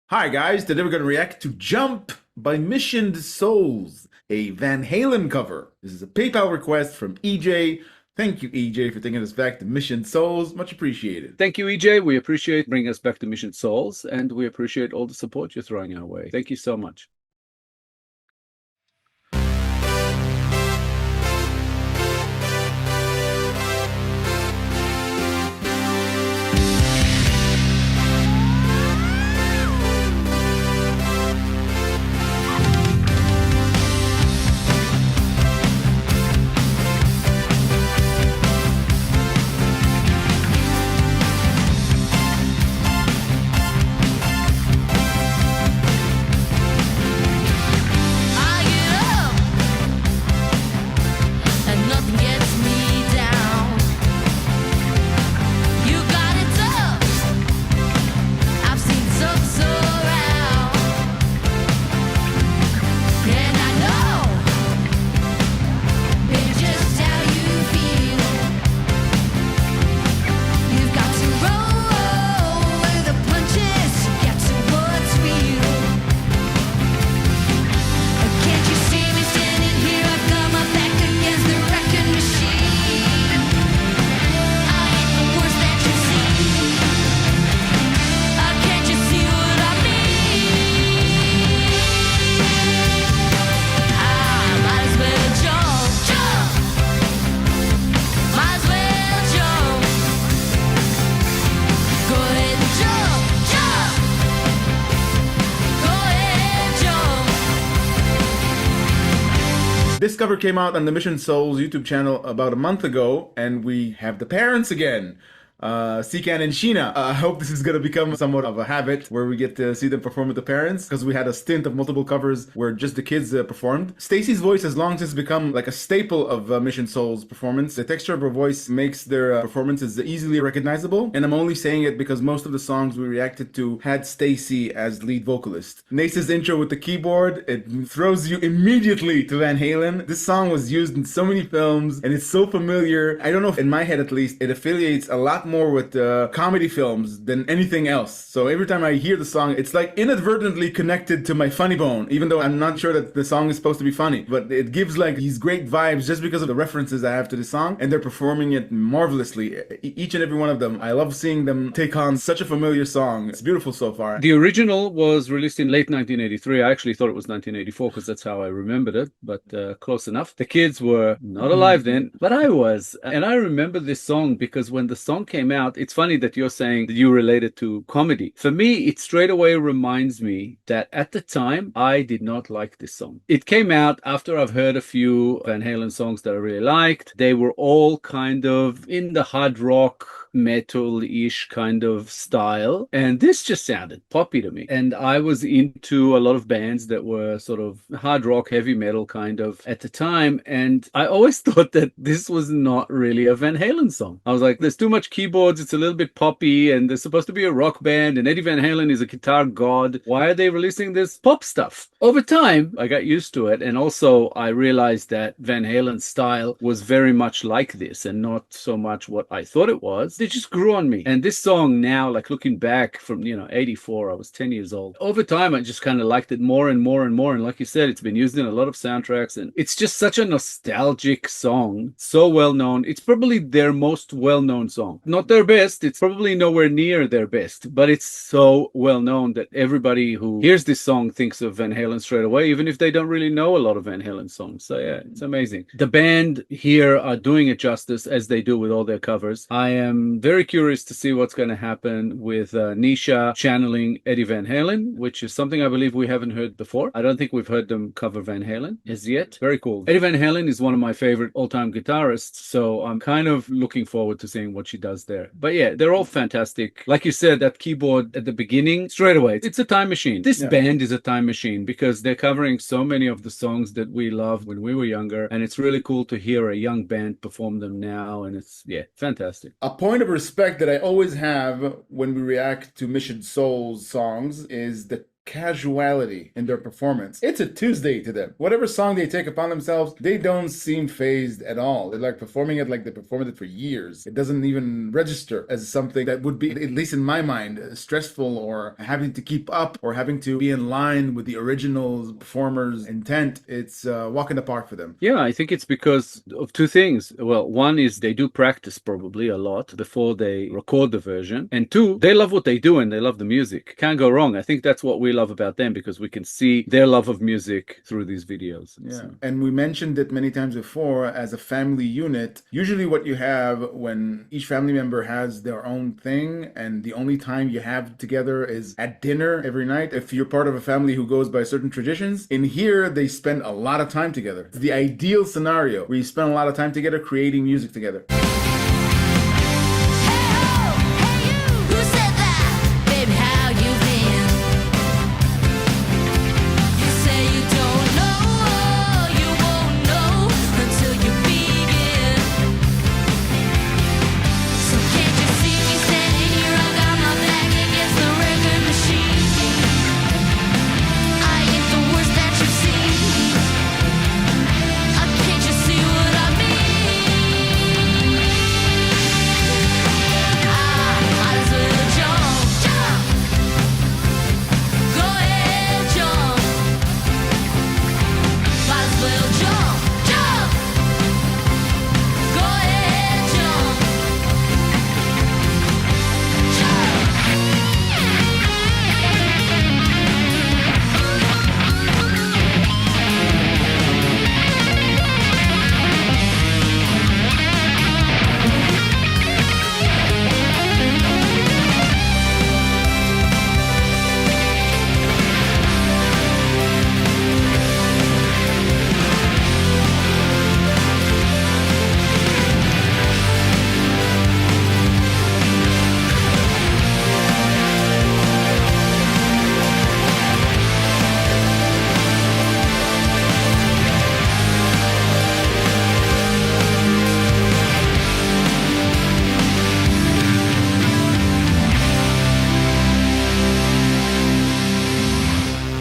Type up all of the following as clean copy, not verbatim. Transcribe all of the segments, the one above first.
Hi guys, today we're going to react to Jump by Missioned Souls, a Van Halen cover. This is a PayPal request from EJ. Thank you, EJ, for taking us back to Missioned Souls. Much appreciated. Thank you, EJ. We appreciate bringing us back to Mission Souls, and we appreciate all the support you're throwing our way. Thank you so much. This cover came out on the Mission Souls YouTube channel about a month ago, and we have the parents again. Sikan and Sheena. I hope this is going to become somewhat of a habit where we get to see them perform with the parents, because we had a stint of multiple covers where just the kids performed. Stacy's voice has long since become like a staple of Mission Souls performance. The texture of her voice makes their performances easily recognizable, and I'm only saying it because most of the songs we reacted to had Stacy as lead vocalist. Nace's intro with the keyboard, it throws you immediately to Van Halen. This song was used in so many films, and it's so familiar. I don't know if, in my head at least, it affiliates a lot more with comedy films than anything else. So every time I hear the song, it's like inadvertently connected to my funny bone, even though I'm not sure that the song is supposed to be funny. But it gives like these great vibes just because of the references I have to the song, and they're performing it marvelously. Each and every one of them. I love seeing them take on such a familiar song. It's beautiful so far. The original was released in late 1983. I actually thought it was 1984 because that's how I remembered it, but close enough. The kids were not alive then, but I was. And I remember this song because when the song came out, it's funny that you're saying that you relate it to comedy. For me, it straight away reminds me that at the time, I did not like this song. It came out after I've heard a few Van Halen songs that I really liked. They were all kind of in the hard rock, metal-ish kind of style, and this just sounded poppy to me. And I was into a lot of bands that were sort of hard rock, heavy metal kind of at the time, and I always thought that this was not really a Van Halen song. I was like, there's too much keyboards, it's a little bit poppy, and they're supposed to be a rock band, and Eddie Van Halen is a guitar god. Why are they releasing this pop stuff? Over time, I got used to it, and also I realized that Van Halen's style was very much like this and not so much what I thought it was. It just grew on me. And this song now, like looking back from, 84, I was 10 years old. Over time, I just kind of liked it more and more and more. And like you said, it's been used in a lot of soundtracks, and it's just such a nostalgic song. So well known. It's probably their most well-known song. Not their best. It's probably nowhere near their best, but it's so well known that everybody who hears this song thinks of Van Halen straight away, even if they don't really know a lot of Van Halen songs. So yeah, it's amazing. The band here are doing it justice, as they do with all their covers. I am very curious to see what's going to happen with Nisha channeling Eddie Van Halen, which is something I believe we haven't heard before. I don't think we've heard them cover Van Halen as yet. Very cool. Eddie Van Halen is one of my favorite all-time guitarists, so I'm kind of looking forward to seeing what she does there. But yeah, they're all fantastic. Like you said, that keyboard at the beginning, straight away, it's a time machine. This band is a time machine because they're covering so many of the songs that we loved when we were younger, and it's really cool to hear a young band perform them now, and it's, yeah, fantastic. A point of respect that I always have when we react to Mission Souls songs is the casuality in their performance. It's a Tuesday to them. Whatever song they take upon themselves, they don't seem phased at all. They're like performing it like they performed it for years. It doesn't even register as something that would be, at least in my mind, stressful or having to keep up or having to be in line with the original performer's intent. It's a walk in the park for them. Yeah, I think it's because of two things. Well, one is they do practice probably a lot before they record the version. And two, they love what they do and they love the music. Can't go wrong. I think that's what we love about them, because we can see their love of music through these videos. Yeah. So. And we mentioned it many times before, as a family unit, usually what you have when each family member has their own thing and the only time you have together is at dinner every night. If you're part of a family who goes by certain traditions, in here they spend a lot of time together. It's the ideal scenario where you spend a lot of time together creating music together.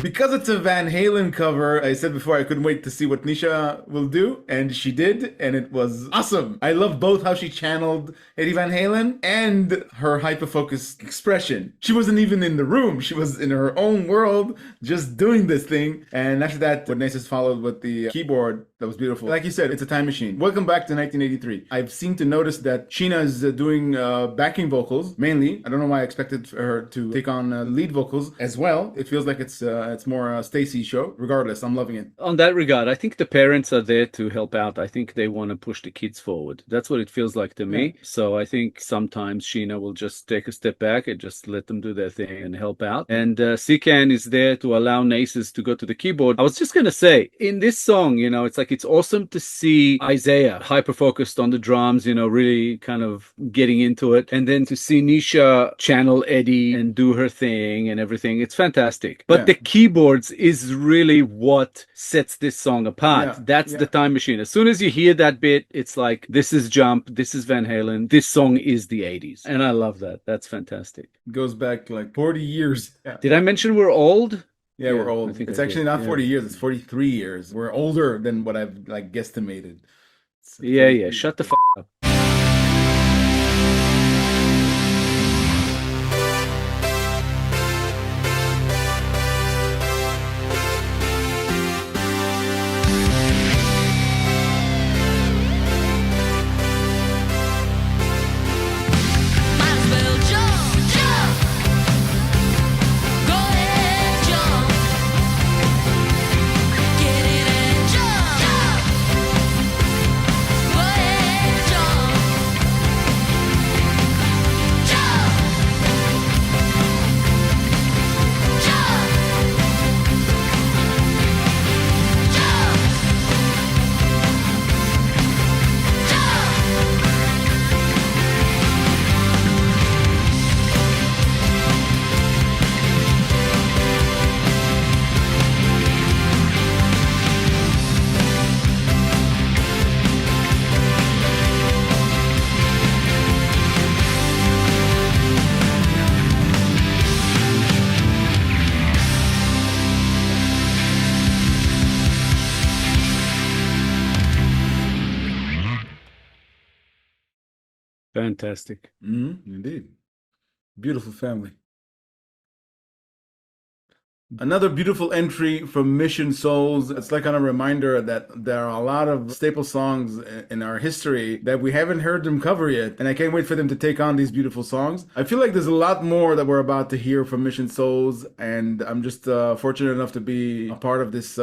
Because it's a Van Halen cover, I said before I couldn't wait to see what Nisha will do, and she did, and it was awesome. I love both how she channeled Eddie Van Halen and her hyper-focused expression. She wasn't even in the room. She was in her own world, just doing this thing. And after that, what Nasus followed with the keyboard, that was beautiful. Like you said, it's a time machine. Welcome back to 1983. I've seemed to notice that Sheena is doing backing vocals, mainly. I don't know why I expected her to take on lead vocals as well. It feels like it's more Stacy's show. Regardless, I'm loving it. On that regard, I think the parents are there to help out. I think they want to push the kids forward. That's what it feels like to me. Yeah. So I think sometimes Sheena will just take a step back and just let them do their thing and help out. And Sikan is there to allow Nasus to go to the keyboard. I was just going to say, in this song, you know, it's like it's awesome to see Isaiah hyper-focused on the drums, you know, really kind of getting into it. And then to see Nisha channel Eddie and do her thing and everything. It's fantastic. But the keyboards is really what sets this song apart. That's the time machine. As soon as you hear that bit, it's like, this is Jump, this is Van Halen, this song is the 80s. And I love that. That's fantastic. It goes back like 40 years. Yeah. Did I mention we're old? Yeah, we're old. It's actually not 40 years, it's 43 years. We're older than what I've like guesstimated. Yeah. Shut the f up. Go ahead, jump. Fantastic. Indeed. Beautiful family. Another beautiful entry from Mission Souls. It's like kind of a reminder that there are a lot of staple songs in our history that we haven't heard them cover yet. And I can't wait for them to take on these beautiful songs. I feel like there's a lot more that we're about to hear from Mission Souls. And I'm just fortunate enough to be a part of this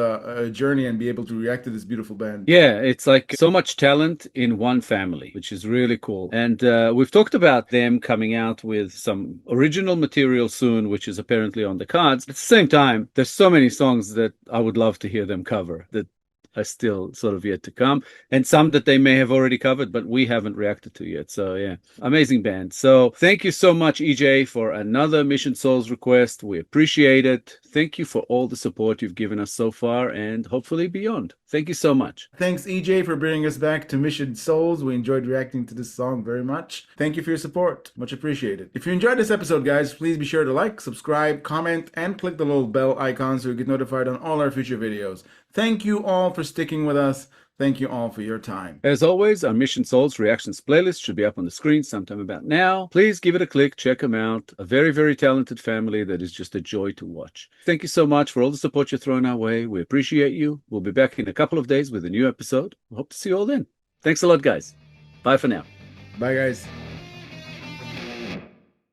journey and be able to react to this beautiful band. Yeah, it's like so much talent in one family, which is really cool. And we've talked about them coming out with some original material soon, which is apparently on the cards. At the same time, there's so many songs that I would love to hear them cover that are still sort of yet to come, and some that they may have already covered, but we haven't reacted to yet. So yeah, amazing band. So thank you so much, EJ, for another Mission Souls request. We appreciate it. Thank you for all the support you've given us so far, and hopefully beyond. Thank you so much. Thanks, EJ, for bringing us back to Mission Souls. We enjoyed reacting to this song very much. Thank you for your support. Much appreciated. If you enjoyed this episode, guys, please be sure to like, subscribe, comment, and click the little bell icon so you get notified on all our future videos. Thank you all for sticking with us. Thank you all for your time. As always, our Mission Souls Reactions playlist should be up on the screen sometime about now. Please give it a click, check them out. A very, very talented family that is just a joy to watch. Thank you so much for all the support you're throwing our way. We appreciate you. We'll be back in a couple of days with a new episode. Hope to see you all then. Thanks a lot, guys. Bye for now. Bye, guys.